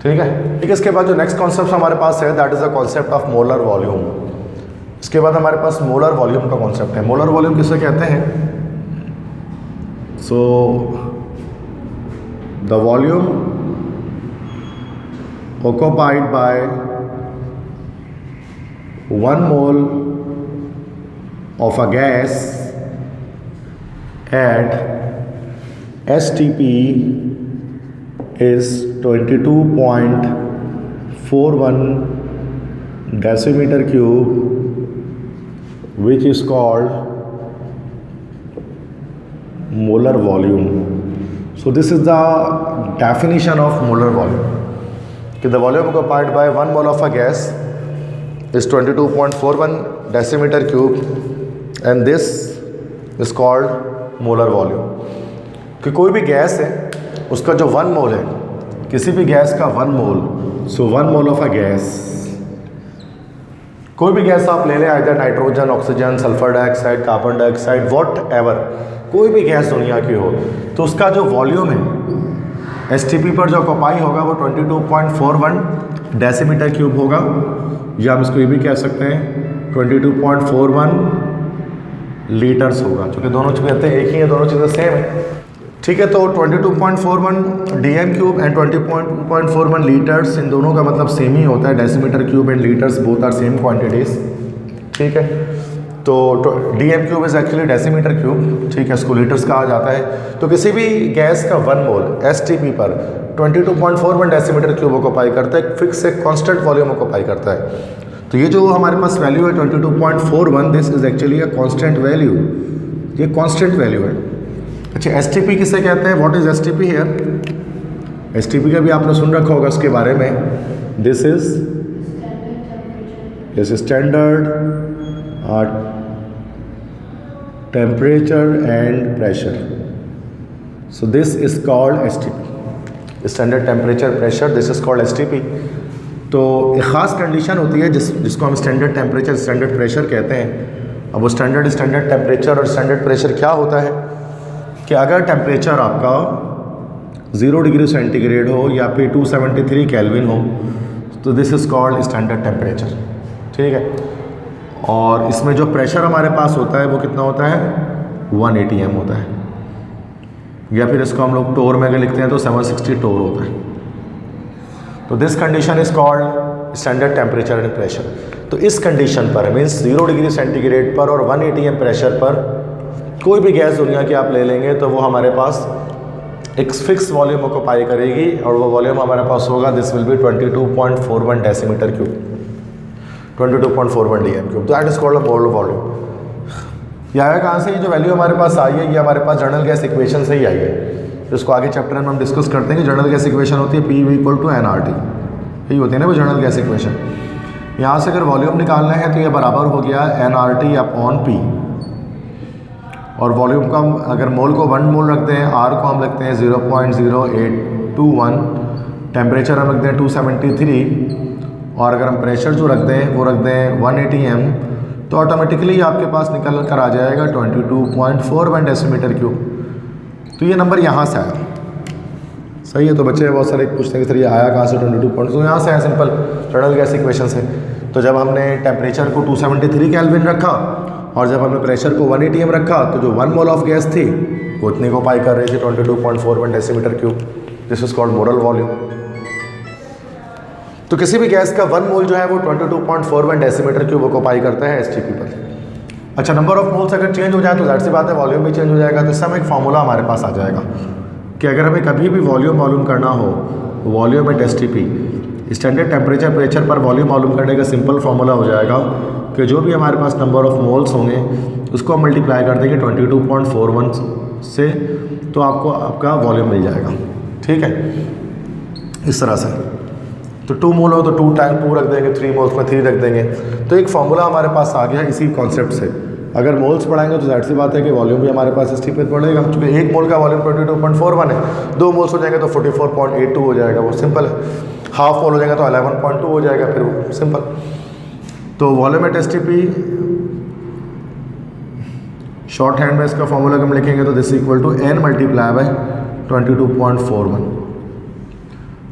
ठीक है. ठीक है. इसके बाद जो नेक्स्ट कॉन्सेप्ट हमारे पास है that is the concept of molar volume. इसके बाद हमारे पास मोलर वॉल्यूम का कॉन्सेप्ट है. मोलर वॉल्यूम किसे कहते हैं? So the volume occupied by 1 mole of a gas at STP is 22.41 decimeter cube, which is called molar volume. So this is the definition of molar volume. The volume occupied by 1 mole of a gas is 22.41 decimeter cube and this is called molar volume. कि कोई भी गैस है उसका जो 1 मोल है, किसी भी गैस का 1 मोल, सो 1 मोल ऑफ अ गैस, कोई भी गैस आप ले लें, either nitrogen, oxygen, sulphur dioxide, carbon dioxide, what ever, कोई भी गैस दुनिया की हो, तो उसका जो वॉल्यूम है STP पर जो ऑक्यूपाई होगा वो 22.41 डेसीमीटर क्यूब होगा, या हम इसको ये भी कह सकते हैं 22.41 लीटर्स होगा, क्योंकि दोनों चीज़ें एक ही हैं, दोनों चीज़ें सेम है. ठीक है. तो 22.41 DM क्यूब एंड 20.41 लीटर्स, इन दोनों का मतलब सेम ही होता है. Decimetre cube and litres both are same quantities. ठीक है. तो DM cube is actually decimetre cube. ठीक है. इसको लीटर्स कहा जाता है. तो किसी भी गैस का 1 मोल STP पर 22.41 डेसीमीटर क्यूब ऑक्यूपाई करता है, फिक्स एक कांस्टेंट वॉल्यूम ऑक्यूपाई करता है. तो ये जो हमारे पास वैल्यू है 22.41, this is actually a constant value. ये कांस्टेंट वैल्यू है. अच्छा, STP किसे कहते हैं? What is STP here? STP का भी आपने सुन रखा होगा इसके बारे में. This is standard temperature and pressure. So this is called STP, standard temperature pressure, this is called STP. तो एक ख़ास कंडीशन होती है जिसको हम स्टैंडर्ड टेम्परेचर, स्टैंडर्ड प्रेशर कहते हैं. अब वो स्टैंडर्ड टेम्परेचर और स्टैंडर्ड प्रेशर क्या होता है कि अगर टेम्परेचर आपका 0 डिग्री सेंटीग्रेड हो या फिर 273 केल्विन हो तो this is called standard temperature. ठीक है. और इसमें जो प्रेशर हमारे पास होता है वो कितना होता है? 1 atm होता है, या फिर इसको हम लोग टोर में अगर लिखते हैं तो 760 टोर होता है. तो this condition is called standard temperature and pressure. तो इस कंडीशन पर मीन्स 0 डिग्री सेंटीग्रेड पर और 1 atm प्रेशर पर कोई भी गैस दुनिया की आप ले लेंगे तो वो हमारे पास एक फिक्स वॉल्यूम ऑक्यूपाई करेगी, और वो वॉल्यूम हमारे पास होगा this will be 22.41 decimetre cube, 22.41 DM cube. तो that is called a molar volume. ये आया कहाँ से? ये जो वैल्यू हमारे पास आई है ये हमारे पास जनरल गैस इक्वेशन से ही आई है. इसको आगे चैप्टर में हम डिस्कस करते हैं कि जनरल गैस इक्वेशन होती है P = NRT. यही होती है ना वो जनरल गैस इक्वेशन. यहाँ से अगर वॉल्यूम निकालना है तो ये बराबर हो गया NRT/P, और वॉल्यूम को हम अगर मोल को 1 मोल रखते हैं, R को हम रखते हैं 0.0821 टेम्परेचर हम रख दें 273 और अगर हम प्रेशर जो रख दें वो रख दें 180 m, तो ऑटोमेटिकली आपके पास निकल कर आ जाएगा 22.41 डेसीमीटर क्यूब। तो ये नंबर यहाँ से आया, सही है। तो बच्चे बहुत सारे पूछते हैं कि सर ये आया कहाँ से 22 तो यहाँ से आया, सिंपल टनल गैस इक्वेशन से। तो जब हमने टेम्परेचर को 273 केल्विन रखा और जब हमने प्रेशर को 180 m रखा, तो जो 1 मोल ऑफ गैस थी वो इतनी को पाई कर रही थी 22.41 decimetre cube. This is called moral volume. तो किसी भी गैस का 1 मोल जो है वो 22.41 डेसीमीटर क्यूब ऑक्यूपाई करता है एसटीपी पर। अच्छा, नंबर ऑफ मोल्स अगर चेंज हो जाए तो जाहिर सी बात है वॉल्यूम भी चेंज हो जाएगा। तो इससे हमें एक फार्मूला हमारे पास आ जाएगा कि अगर हमें कभी भी वॉल्यूम मालूम करना हो, volume at STP, standard temperature pressure पर वॉल्यूम मालूम करने का सिंपल फार्मूला हो जाएगा कि जो भी हमारे पास नंबर ऑफ मोल्स होंगे उसको हम मल्टीप्लाई कर देंगे 22.41 से, तो आपको आपका वॉल्यूम मिल जाएगा। ठीक है, इस तरह से। तो 2 मोल हो तो 2 टाइम 2 रख देंगे, 3 मोल्स में 3 रख देंगे। तो एक फार्मूला हमारे पास आ गया इसी कॉन्सेप्ट से। अगर मोल्स बढ़ाएंगे तो जाहिर सी बात है कि वॉल्यूम भी हमारे पास एसटी पे बढ़ेगा, क्योंकि 1 मोल का वॉल्यूम 22.41 है, 2 मोल्स हो जाएंगे तो 44.82 हो जाएगा, वो सिंपल है। हाफ मोल हो जाएगा तो 11.2 हो जाएगा, फिर वो सिंपल। तो volume at STP shorthand में इसका फॉर्मूला हम लिखेंगे तो this equal to n multiply by 22.41।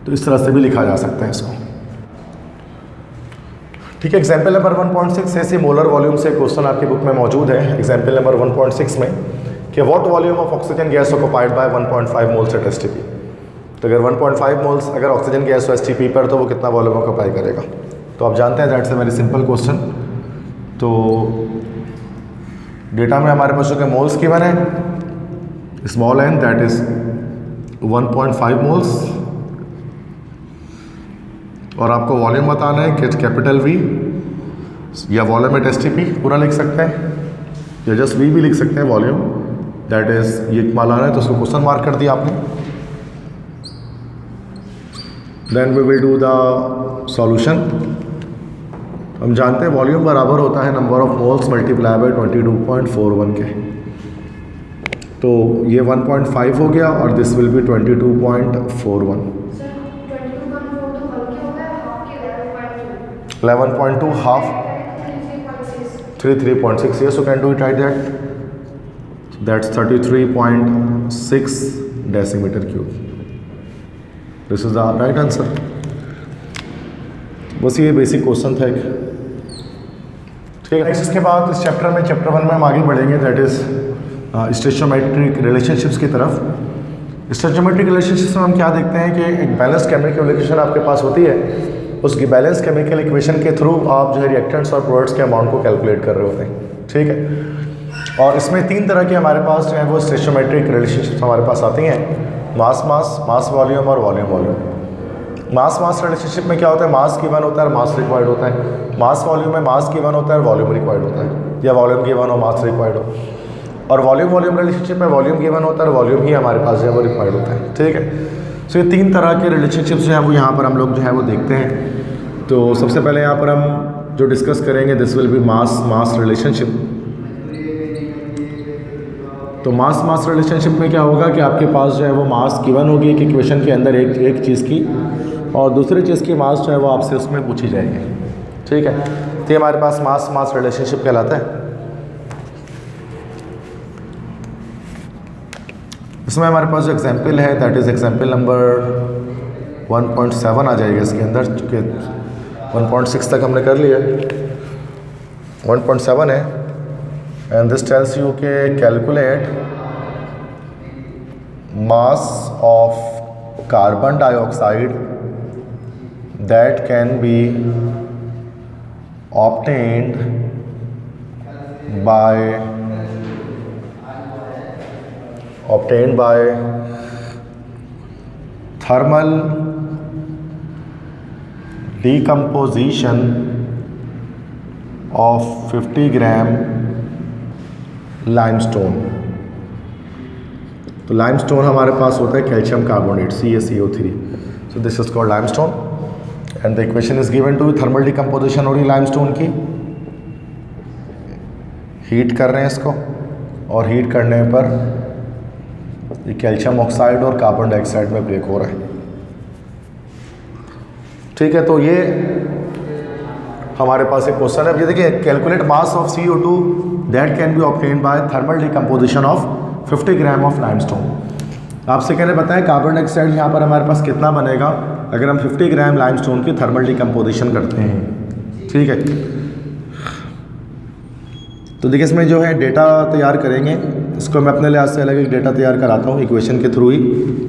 तो इस तरह से भी लिखा जा सकता है इसको। ठीक है, एग्जाम्पल नंबर 1.6 ऐसे मोलर वॉल्यूम से क्वेश्चन आपकी बुक में मौजूद है। एग्जाम्पल नंबर 1.6 में कि what volume of oxygen gas occupied by 1.5 moles at STP. तो अगर 1.5 मोल्स अगर ऑक्सीजन गैस हो एसटीपी पर तो वो कितना वॉल्यूम ऑक्यूपाई करेगा। तो आप जानते हैं that's a very simple question. तो डेटा में हमारे पास जो मोल्स गिवन है, small n that is 1.5 moles, और आपको वॉल्यूम बताना है कि कैपिटल V या वॉल्यूम एट एसटीपी पूरा लिख सकते हैं या जस्ट V भी लिख सकते हैं वॉल्यूम, दैट इज ये मान लाना है तो उसको क्वेश्चन मार्क कर दिया आपने। Then we will do the solution. हम जानते हैं वॉल्यूम बराबर होता है number of moles multiply by 22.41 के। तो ये 1.5 हो गया और this will be 22.41। 11.2 half 3.6, yes, you can do it right there. That's 33.6 decimeter cube. This is the right answer. बस ये बेसिक क्वेश्चन था एक। ठीक है, नेक्स्ट इसके बाद इस चैप्टर में चैप्टर 1 में हम आगे बढ़ेंगे, दैट इज स्टोइचियोमेट्रिक रिलेशनशिप्स की तरफ। स्टोइचियोमेट्रिक रिलेशनशिप्स में हम क्या देखते हैं कि एक बैलेंस केमिकल इक्वेशन आपके पास होती है, उसकी बैलेंस केमिकल इक्वेशन के थ्रू आप जो है रिएक्टेंट्स और प्रोडक्ट्स के अमाउंट को कैलकुलेट कर रहे होते हैं। ठीक है, और इसमें 3 तरह के हमारे पास जो है वो स्टोइचियोमेट्रिक रिलेशनशिप्स हमारे पास आती हैं, मास मास, मास वॉल्यूम और वॉल्यूम वॉल्यूम। मास मास रिलेशनशिप में क्या होता है, मास गिवन होता है और मास रिक्वायर्ड होता है। मास वॉल्यूम में मास गिवन होता है और वॉल्यूम रिक्वायर्ड होता है, या वॉल्यूम गिवन हो मास रिक्वायर्ड हो। और वॉल्यूम वॉल्यूम रिलेशनशिप में वॉल्यूम गिवन होता है और वॉल्यूम ही हमारे पास जो है वो रिक्वायर्ड होता है। ठीक है, सो ये 3 तरह के रिलेशनशिप्स जो है वो यहाँ पर हम लोग जो है वो देखते हैं। तो सबसे पहले यहाँ पर हम जो डिस्कस करेंगे this will B mass mass relationship. तो मास मास रिलेशनशिप में क्या होगा कि आपके पास जो है वो मास गिवन होगी एक इक्वेशन के अंदर एक चीज़ की, और दूसरी चीज़ की मास जो है वो आपसे उसमें पूछी जाएगी। ठीक है, तो ये हमारे पास मास मास रिलेशनशिप कहलाता है। इसमें हमारे पास जो एग्जाम्पल है दैट इज़ एग्जाम्पल नंबर 1.7 आ जाएगा इसके अंदर, चूँकि 1.6 तक हमने कर लिया, 1.7 है। एंड दिस टेल्स यू के calculate mass of carbon dioxide that can be obtained by thermal decomposition of 50 gram limestone। तो लाइमस्टोन हमारे पास होता है calcium carbonate CaCO3। So this is called limestone and the equation is given to thermal decomposition हो रही लाइमस्टोन की। हीट कर रहे हैं इसको, और हीट करने पर ये कैल्शियम ऑक्साइड और कार्बन डाइऑक्साइड में ब्रेक हो रहा है। ठीक है, तो ये हमारे पास एक क्वेश्चन है। अब ये देखिए, calculate mass of CO2 that can be obtained by thermal decomposition of 50 gram of limestone. आपसे कहने बताएं कार्बन डाइऑक्साइड यहाँ पर हमारे पास कितना बनेगा अगर हम 50 ग्राम लाइमस्टोन की थर्मल डिकम्पोजिशन करते हैं। ठीक है, तो देखिए इसमें जो है डेटा तैयार करेंगे, इसको मैं अपने लिहाज से अलग एक डेटा तैयार कराता हूँ इक्वेशन के थ्रू ही।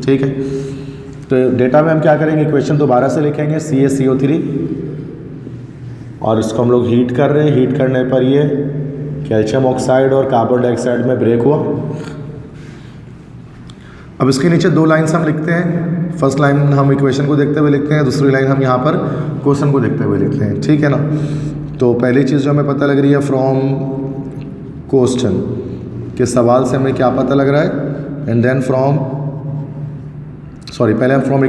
ठीक है, तो डेटा में हम क्या करेंगे, इक्वेशन दोबारा से लिखेंगे CaCO3 और इसको हम लोग हीट कर रहे हैं। हीट करने पर ये कैल्शियम ऑक्साइड और कार्बन डाइऑक्साइड में ब्रेक हुआ। अब इसके नीचे दो लाइन्स हम लिखते हैं। फर्स्ट लाइन हम इक्वेशन को देखते हुए लिखते हैं, दूसरी लाइन हम यहाँ पर क्वेश्चन को देखते हुए लिखते हैं। ठीक है ना, तो पहली चीज़ जो हमें पता लग रही है फ्रॉम क्वेश्चन के सवाल से हमें क्या पता लग रहा है, एंड देन पहले हम फ्रॉम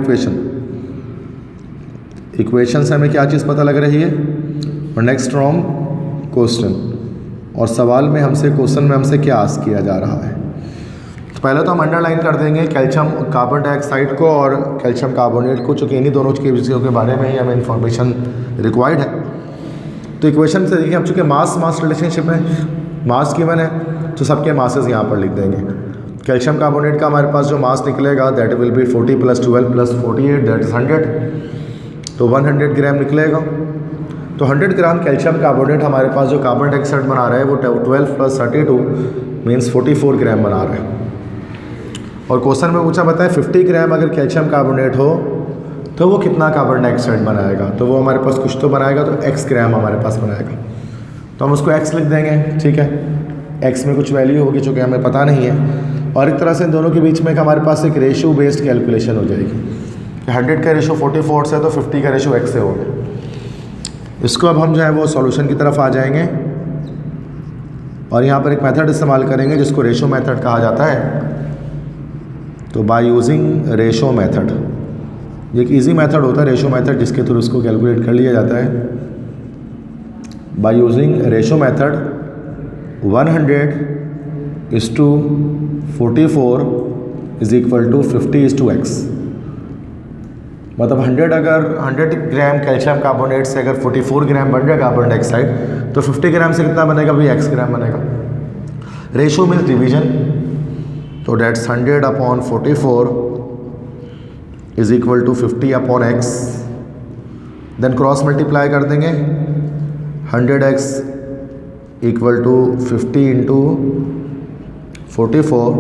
इक्वेशन से हमें क्या चीज़ पता लग रही है, और नेक्स्ट फ्रॉम क्वेश्चन, और सवाल में हमसे क्वेश्चन में हमसे क्या आस्क किया जा रहा है। तो पहले तो हम अंडरलाइन कर देंगे कैल्शियम कार्बन डाइऑक्साइड को और कैल्शियम कार्बोनेट को, चूँकि इन्हीं दोनों की चीज़ों के बारे में ही हमें इन्फॉर्मेशन रिक्वायर्ड है। तो इक्वेशन से देखिए, हम चूँकि मास रिलेशनशिप में मास गिवन है तो सबके मासेस यहाँ पर लिख देंगे। कैल्शियम कार्बोनेट का हमारे पास जो मास निकलेगा that will be 40 + 12 + 48 that is 100, तो 100 ग्राम निकलेगा। तो 100 ग्राम कैल्शियम कार्बोनेट हमारे पास जो कार्बन डाइऑक्साइड बना रहा है वो 12 + 32 मीन्स 44 ग्राम बना रहा है। और क्वेश्चन में पूछा बताए 50 ग्राम अगर कैल्शियम कार्बोनेट हो तो वो कितना कार्बन डाइऑक्साइड बनाएगा, तो वो हमारे पास कुछ तो बनाएगा, तो x ग्राम हमारे पास बनाएगा। तो हम उसको x लिख देंगे। ठीक है, x में कुछ वैल्यू होगी जो कि हमें पता नहीं है, और एक तरह से इन दोनों के बीच में हमारे पास एक रेशियो बेस्ड कैलकुलेशन हो जाएगी। 100 का रेशियो 44 से तो 50 का रेशियो x से हो गया। इसको अब हम जो है वो सॉल्यूशन की तरफ आ जाएंगे और यहाँ पर एक मेथड इस्तेमाल करेंगे जिसको रेशियो मेथड कहा जाता है। तो बाय यूजिंग रेशियो मेथड, ये एक ईजी मेथड होता है रेशियो मेथड जिसके थ्रू इसको कैलकुलेट कर लिया जाता है। By using ratio method 100:44 = 50:x। मतलब 100 ग्राम कैल्शियम कार्बोनेट से अगर 44 ग्राम बन जाए कार्बन डाइऑक्साइड तो 50 ग्राम से कितना बनेगा भाई, x ग्राम बनेगा। रेशियो मीन्स डिवीजन, तो that's 100/44 = 50/x। Then cross multiply कर देंगे, 100x = 50 × 44,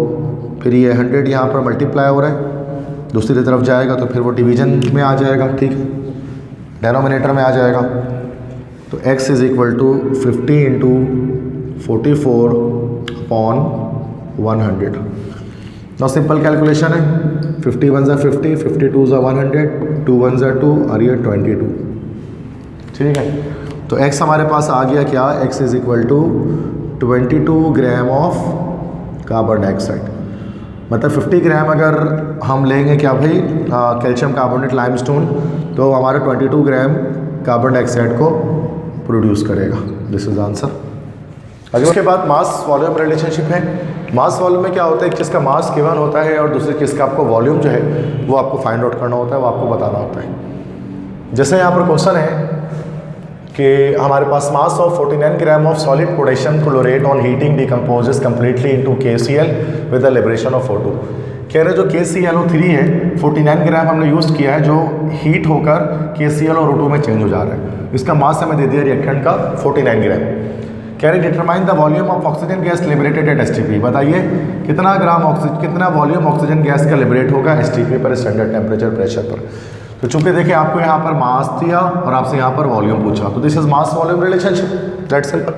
फिर ये 100 यहाँ पर मल्टीप्लाई हो रहा है, दूसरी तरफ जाएगा तो फिर वो डिवीजन में आ जाएगा। ठीक है, डेनोमिनेटर में आ जाएगा। तो x = 50 × 44/100। नौ सिंपल कैलकुलेशन है, 50 1 = 50, 52 = 100, 2 1 = 2 और ये 22। ठीक है, तो x हमारे पास आ गया क्या, x = 22 gram of carbon dioxide. मतलब 50 ग्राम अगर हम लेंगे क्या भाई कैल्शियम कार्बोनेट लाइमस्टोन, तो हमारा 22 ग्राम कार्बन डाइऑक्साइड को प्रोड्यूस करेगा। This is answer. अगर उसके बाद मास वॉल्यूम रिलेशनशिप है। मास वॉल्यूम में क्या होता है, एक चीज़ का मास गिवन होता है और दूसरी चीज़ का आपको वॉल्यूम जो है वो आपको फाइंड आउट करना होता है, वो आपको बताना होता है। जैसे यहाँ पर क्वेश्चन है कि हमारे पास mass of 49 gram of solid potassium chlorate on heating decomposes completely into KCl with the liberation of O2। कह रहे जो KClO3 है 49 ग्राम हमने यूज़ किया है, जो हीट होकर KCl और O2 में चेंज हो जा रहा है। इसका मास हमें दे दिया रिएक्टेंट का 49 ग्राम। कह रहे determine the volume of oxygen gas liberated at STP। बताइए कितना वॉल्यूम ऑक्सीजन गैस का लिबरेट होगा STP पर, स्टैंडर्ड टेम्परेचर प्रेशर पर। तो चूंकि देखिए आपको यहाँ पर मास दिया और आपसे यहाँ पर वॉल्यूम पूछा, तो this is mass volume relationship, that's simple.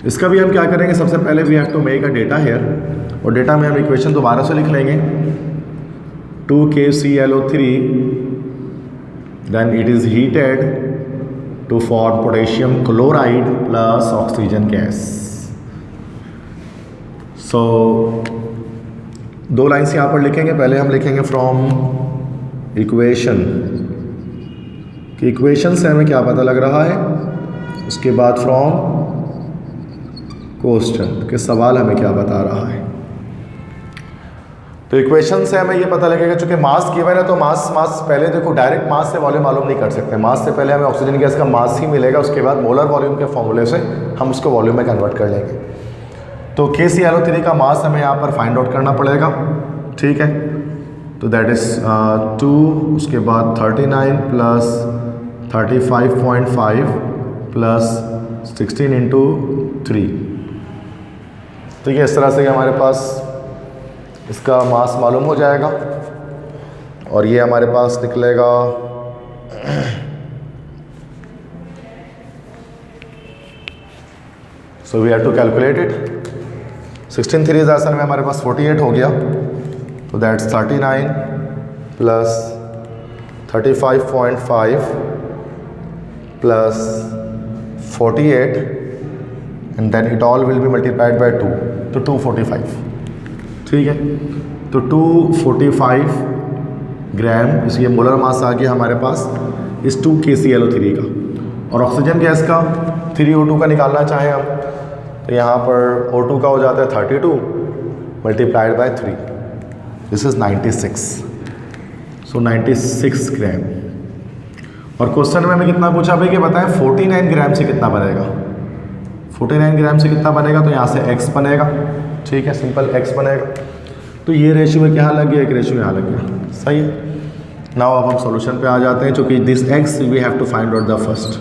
इसका भी हम क्या करेंगे, सबसे पहले we have to make a data here, और डेटा में हम इक्वेशन दोबारा से लिख लेंगे। 2KClO3 then it is heated to form potassium chloride plus oxygen gas. So दो लाइन्स यहाँ पर लिखेंगे। पहले हम लिखेंगे फ्रॉम इक्वेशन, कि इक्वेशन से हमें क्या पता लग रहा है, उसके बाद फ्रॉम क्वेश्चन के सवाल हमें क्या बता रहा है। तो इक्वेशन से हमें ये पता लगेगा, चूंकि मास गिवन है तो मास पहले देखो, डायरेक्ट मास से वॉल्यूम मालूम नहीं कर सकते। मास से पहले हमें ऑक्सीजन गैस का मास ही मिलेगा, उसके बाद मोलर वॉल्यूम के फॉर्मूले से हम उसको वॉल्यूम में कन्वर्ट कर लेंगे। तो KClO3 का मास हमें यहाँ पर फाइंड आउट करना पड़ेगा, ठीक है। तो दैट इज़ 2, उसके बाद 39 प्लस 35.5 प्लस 16 इंटू 3। तो ये इस तरह से हमारे पास इसका मास मालूम हो जाएगा और ये हमारे पास निकलेगा so we have to calculate it. 16 3 असल में हमारे पास 48 हो गया। तो that's 39 plus 35.5 plus 48 and then it all will be multiplied by 2, तो 245, ठीक है। तो 245 ग्राम इसलिए मोलर मास आ गया हमारे पास इस 2 KClO3 का। और ऑक्सीजन गैस का 3O2 का निकालना चाहें हम तो यहाँ पर O2 का हो जाता है 32 मल्टीप्लाइड बाय 3, दिस इज़ 96, सो 96 ग्राम। और क्वेश्चन में हमें कितना पूछा भाई कि बताएं 49 ग्राम से कितना बनेगा। 49 ग्राम से कितना बनेगा, तो यहाँ से x बनेगा, ठीक है, सिंपल x बनेगा। तो ये रेशियो में क्या लग गया, एक रेशियो यहाँ लग गया, सही है। नाउ अब हम सॉल्यूशन पे आ जाते हैं, चूँकि this x we have to find out the first.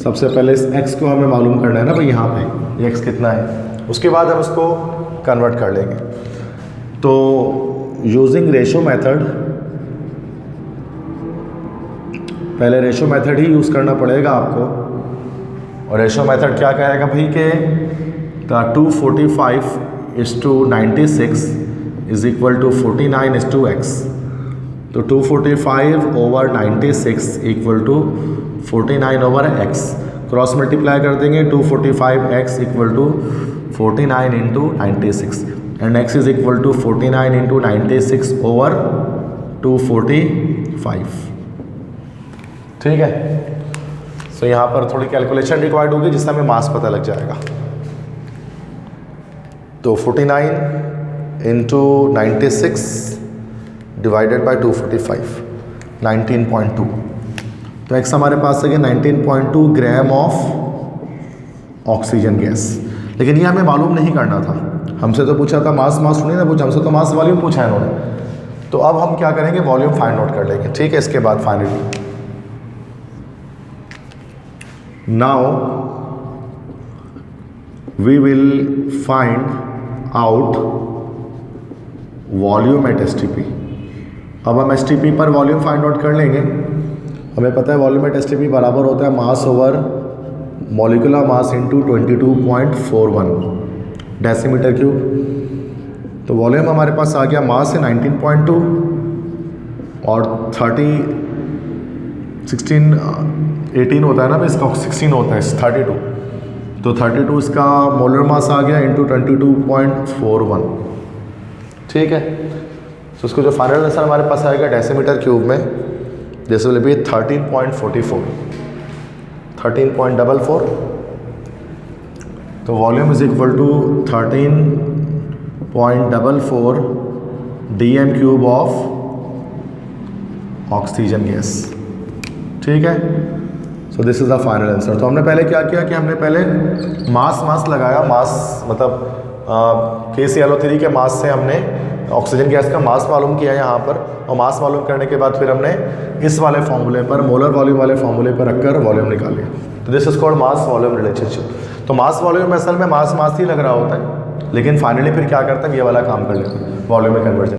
सबसे पहले इस x को हमें मालूम करना है ना भाई, यहाँ पे ये x कितना है, उसके बाद हम उसको कन्वर्ट कर लेंगे। तो यूजिंग रेशियो मेथड, पहले रेशियो मेथड ही यूज़ करना पड़ेगा आपको। और रेशियो मेथड क्या कहेगा भाई कि 245 is to 96 is equal to 49 is to x। तो 245 over 96 equal to 49 over x, cross multiply कर देंगे, 245x equal to 49 into 96 and x is equal to 49 into 96 over 245, ठीक है। तो यहाँ पर थोड़ी कैलकुलेशन रिक्वायर्ड होगी जिससे हमें मास पता लग जाएगा। तो 49 इंटू 96 डिवाइडेड बाय 245, 19.2। तो x हमारे पास है 19.2 ग्राम ऑफ ऑक्सीजन गैस। लेकिन ये हमें मालूम नहीं करना था, हमसे तो पूछा था मास थोड़ी ना पूछा, हमसे तो मास वॉल्यूम पूछा है उन्होंने। तो अब हम क्या करेंगे, वॉल्यूम फाइंड आउट कर लेंगे, ठीक है। इसके बाद finally now we will find out volume at STP। अब हम STP पर वॉल्यूम फाइंड आउट कर लेंगे। हमें पता है वॉल्यूम एट STP बराबर होता है मास over molecular mass into 22.41 decimetre cube. तो वॉल्यूम हमारे पास आ गया, मास है 19.2 और 18 होता है ना, इसका 16 होता है 32। तो 32 इसका मोलर मास आ गया इंटू 22.41, ठीक है। तो उसको जो फाइनल आंसर हमारे पास आएगा डेसीमीटर क्यूब में, दिस विल बी 13.44, 13.44। तो volume is equal to 13.44 DM cube of oxygen gas, ठीक है। So this is the final answer. तो हमने पहले क्या किया कि हमने पहले मास लगाया, मास मतलब KClO3 के मास से हमने ऑक्सीजन गैस का मास मालूम किया यहाँ पर, और मास मालूम करने के बाद फिर हमने इस वाले फॉर्मूले पर, मोलर वॉल्यूम वाले फॉर्मूले पर रखकर वॉल्यूम निकाल लिया। तो this is called mass volume relationship. तो मास वॉल्यूम में असल में मास ही लग रहा होता है, लेकिन फाइनली फिर क्या करते हैं, ये वाला काम कर लेते हैं, वॉल्यूम में कन्वर्जन।